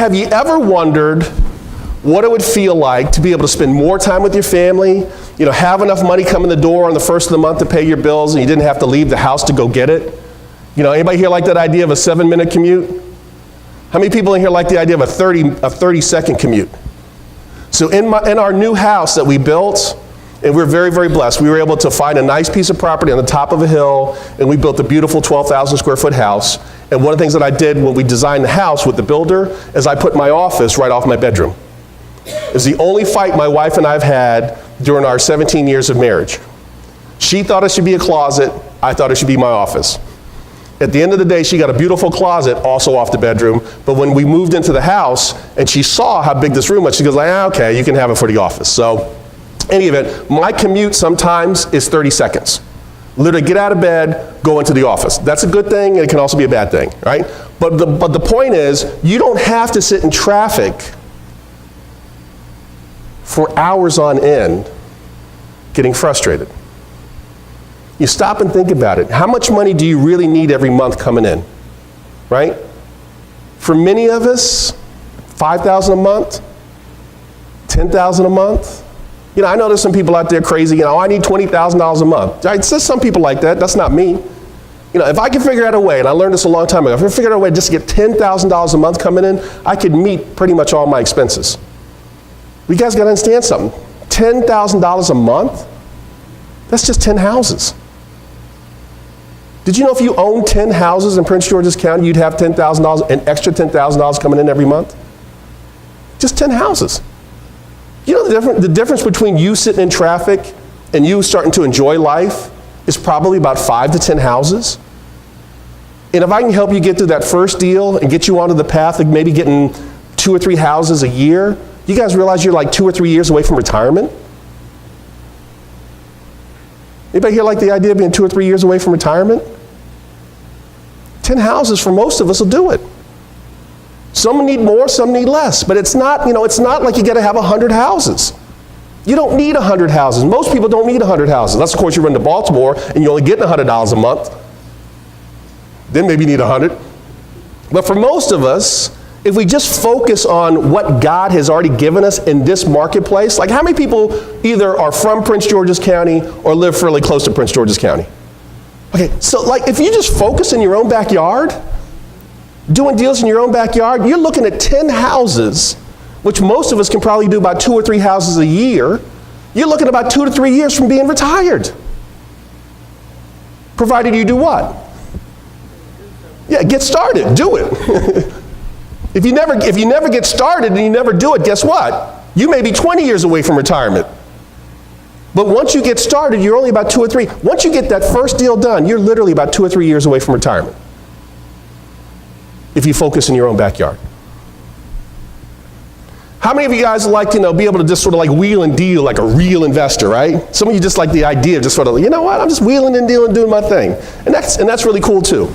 Have you ever wondered what it would feel like to be able to spend more time with your family, have enough money come in the door on the first of the month to pay your bills and you didn't have to leave the house to go get it? Anybody here like that idea of a 7-minute commute? How many people in here like the idea of a 30-second commute? So in our new house that we built, and we're very, very blessed, we were able to find a nice piece of property on the top of a hill, and we built a beautiful 12,000 square foot house. And one of the things that I did when we designed the house with the builder is I put my office right off my bedroom. It's the only fight my wife and I have had during our 17 years of marriage. She thought it should be a closet, I thought it should be my office. At the end of the day, she got a beautiful closet also off the bedroom, but when we moved into the house and she saw how big this room was, she goes okay, you can have it for the office. So, in any event, my commute sometimes is 30 seconds. Literally get out of bed, go into the office. That's a good thing, and it can also be a bad thing, right? But the point is, you don't have to sit in traffic for hours on end getting frustrated. You stop and think about it. How much money do you really need every month coming in, right? For many of us, $5,000 a month, $10,000 a month. I know there's some people out there crazy, I need $20,000 a month. Right? There's some people like that. That's not me. If I can figure out a way, and I learned this a long time ago, if I can figure out a way just to get $10,000 a month coming in, I could meet pretty much all my expenses. You guys got to understand something. $10,000 a month, that's just 10 houses. Did you know if you own 10 houses in Prince George's County, you'd have $10,000, an extra $10,000 coming in every month? Just 10 houses. You know the difference between you sitting in traffic and you starting to enjoy life is probably about 5 to 10 houses. And if I can help you get through that first deal and get you onto the path of maybe getting 2 or 3 houses a year, you guys realize you're like 2 or 3 years away from retirement? Anybody here like the idea of being 2 or 3 years away from retirement? 10 houses for most of us will do it. Some need more, some need less, but it's not like you got to have 100 houses. You don't need 100 houses. Most people don't need 100 houses. Unless, of course, you run to Baltimore and you're only getting $100 a month. Then maybe you need 100. But for most of us, if we just focus on what God has already given us in this marketplace, like how many people either are from Prince George's County or live fairly close to Prince George's County? Okay, so like if you just focus in your own backyard, doing deals in your own backyard, you're looking at 10 houses, which most of us can probably do about 2 or 3 houses a year. You're looking at about 2 to 3 years from being retired. Provided you do what? Yeah, get started, do it. If you never get started and you never do it, guess what? You may be 20 years away from retirement. But once you get started, you're only about 2 or 3. Once you get that first deal done, you're literally about 2 or 3 years away from retirement. If you focus in your own backyard. How many of you guys like to be able to just sort of like wheel and deal like a real investor, right? Some of you just like the idea of just sort of, I'm just wheeling and dealing, doing my thing. And that's really cool too.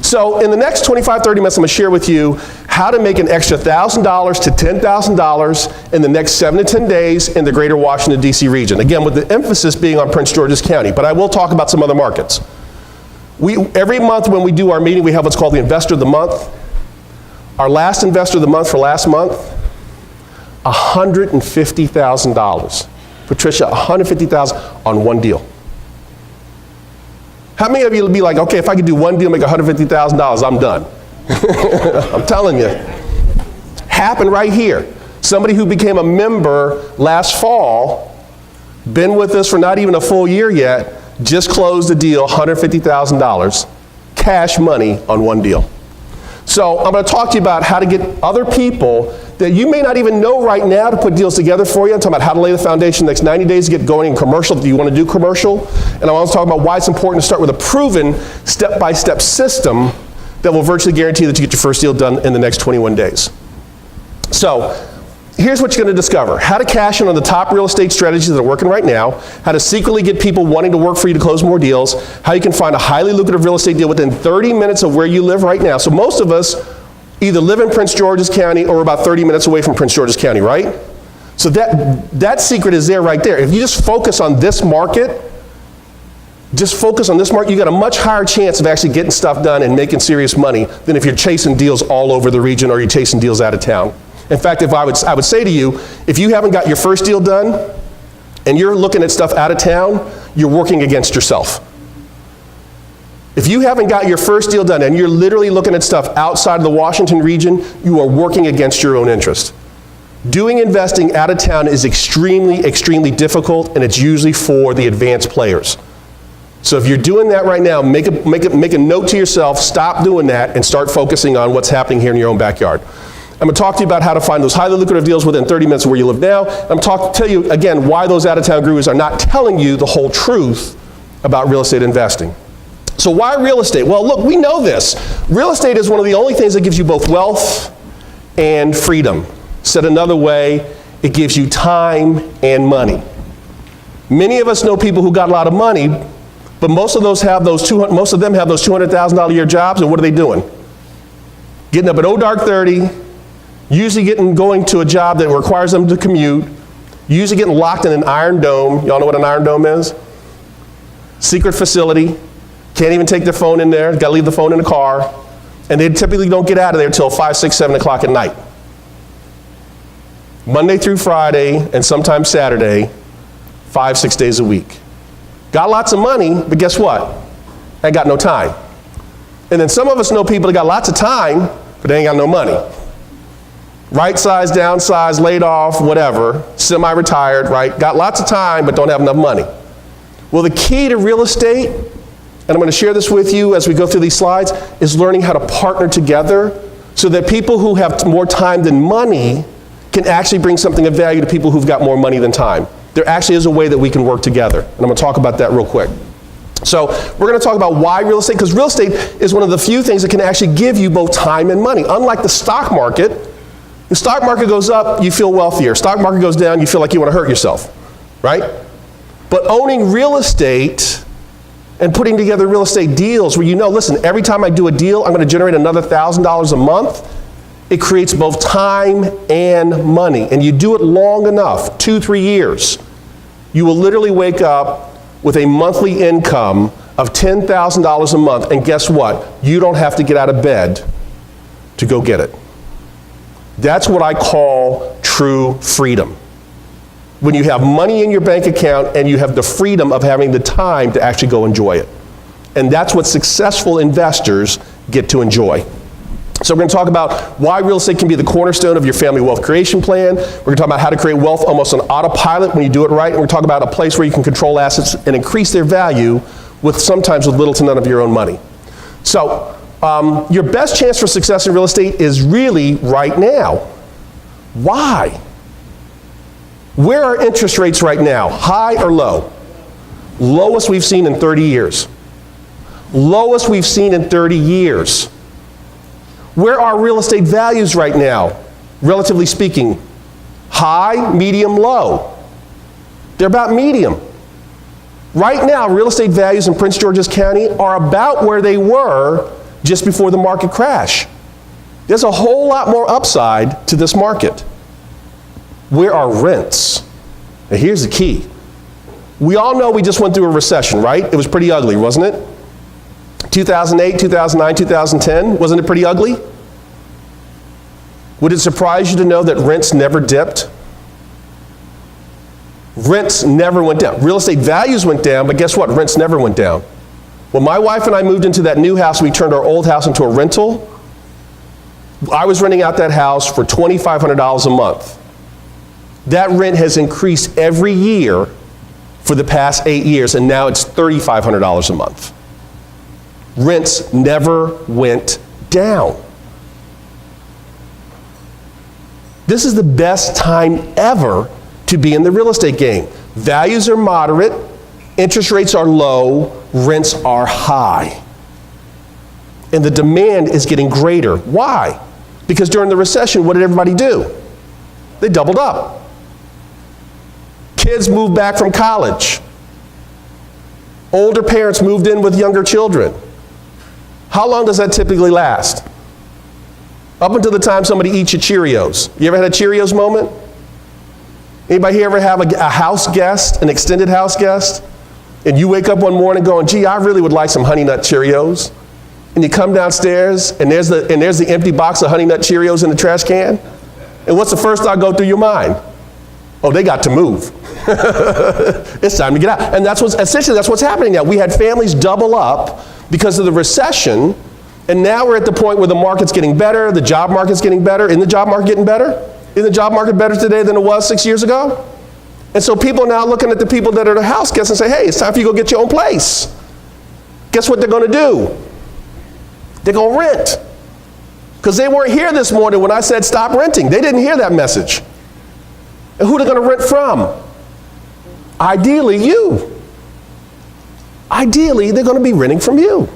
So in the next 25, 30 minutes, I'm going to share with you how to make an extra $1,000 to $10,000 in the next 7 to 10 days in the greater Washington, D.C. region. Again, with the emphasis being on Prince George's County, but I will talk about some other markets. Every month when we do our meeting, we have what's called the Investor of the Month. Our last Investor of the Month for last month, $150,000. Patricia, $150,000 on one deal. How many of you will be like, okay, if I could do one deal, make $150,000, I'm done? I'm telling you. Happened right here. Somebody who became a member last fall, been with us for not even a full year yet, just closed a deal, $150,000, cash money on one deal. So I'm going to talk to you about how to get other people that you may not even know right now to put deals together for you. I'm talking about how to lay the foundation the next 90 days to get going in commercial if you want to do commercial. And I want to talk about why it's important to start with a proven step-by-step system that will virtually guarantee that you get your first deal done in the next 21 days. So here's what you're going to discover. How to cash in on the top real estate strategies that are working right now, how to secretly get people wanting to work for you to close more deals, how you can find a highly lucrative real estate deal within 30 minutes of where you live right now. So most of us either live in Prince George's County or about 30 minutes away from Prince George's County, right? So that secret is there right there. If you just focus on this market, just focus on this market, you got a much higher chance of actually getting stuff done and making serious money than if you're chasing deals all over the region or you're chasing deals out of town. In fact, I would say to you, if you haven't got your first deal done and you're looking at stuff out of town, you're working against yourself. If you haven't got your first deal done and you're literally looking at stuff outside of the Washington region, you are working against your own interest. Doing investing out of town is extremely, extremely difficult, and it's usually for the advanced players. So if you're doing that right now, make a note to yourself, stop doing that, and start focusing on what's happening here in your own backyard. I'm going to talk to you about how to find those highly lucrative deals within 30 minutes of where you live now. I'm going to tell you, again, why those out-of-town gurus are not telling you the whole truth about real estate investing. So why real estate? Well, look, we know this. Real estate is one of the only things that gives you both wealth and freedom. Said another way, it gives you time and money. Many of us know people who got a lot of money, but most of them have those $200,000 a year jobs, and what are they doing? Getting up at dark 30, usually going to a job that requires them to commute, usually getting locked in an iron dome. Y'all know what an iron dome is? Secret facility. Can't even take their phone in there, got to leave the phone in the car, and they typically don't get out of there until 5, 6, 7 o'clock at night. Monday through Friday, and sometimes Saturday, 5, 6 days a week. Got lots of money, but guess what? Ain't got no time. And then some of us know people that got lots of time, but they ain't got no money. Right size, downsize, laid off, whatever, semi-retired, right? Got lots of time, but don't have enough money. Well, the key to real estate, and I'm going to share this with you as we go through these slides, is learning how to partner together so that people who have more time than money can actually bring something of value to people who've got more money than time. There actually is a way that we can work together, and I'm going to talk about that real quick. So we're going to talk about why real estate, because real estate is one of the few things that can actually give you both time and money. Unlike the stock market, the stock market goes up, you feel wealthier. Stock market goes down, you feel like you want to hurt yourself, right? But owning real estate and putting together real estate deals where you know, listen, every time I do a deal, I'm going to generate another $1,000 a month. It creates both time and money. And you do it long enough, 2-3 years, you will literally wake up with a monthly income of $10,000 a month. And guess what? You don't have to get out of bed to go get it. That's what I call true freedom. When you have money in your bank account and you have the freedom of having the time to actually go enjoy it. And that's what successful investors get to enjoy. So we're going to talk about why real estate can be the cornerstone of your family wealth creation plan. We're going to talk about how to create wealth almost on autopilot when you do it right. And we're going to talk about a place where you can control assets and increase their value sometimes with little to none of your own money. So your best chance for success in real estate is really right now. Why? Where are interest rates right now? High or low? Lowest we've seen in 30 years. Lowest we've seen in 30 years. Where are real estate values right now, relatively speaking? High, medium, low. They're about medium. Right now, real estate values in Prince George's County are about where they were just before the market crash. There's a whole lot more upside to this market. Where are rents? Now here's the key. We all know we just went through a recession, right? It was pretty ugly, wasn't it? 2008, 2009, 2010, wasn't it pretty ugly? Would it surprise you to know that rents never dipped? Rents never went down. Real estate values went down, but guess what? Rents never went down. When my wife and I moved into that new house, we turned our old house into a rental. I was renting out that house for $2,500 a month. That rent has increased every year for the past 8 years, and now it's $3,500 a month. Rents never went down. This is the best time ever to be in the real estate game. Values are moderate, interest rates are low, rents are high. And the demand is getting greater. Why? Because during the recession, what did everybody do? They doubled up. Kids moved back from college. Older parents moved in with younger children. How long does that typically last? Up until the time somebody eats your Cheerios. You ever had a Cheerios moment? Anybody here ever have a house guest, an extended house guest? and you wake up one morning going, gee, I really would like some Honey Nut Cheerios. And you come downstairs, and there's the empty box of Honey Nut Cheerios in the trash can. And what's the first thought go through your mind? Oh, they got to move. It's time to get out. And that's what's happening now. We had families double up because of the recession, and now we're at the point where the market's getting better, the job market's getting better. Isn't the job market getting better? Isn't the job market better today than it was 6 years ago? And so people are now looking at the people that are the house guests and say, hey, it's time for you to go get your own place. Guess what they're going to do? They're going to rent. Because they weren't here this morning when I said stop renting. They didn't hear that message. And who are they going to rent from? Ideally, you. Ideally, they're going to be renting from you.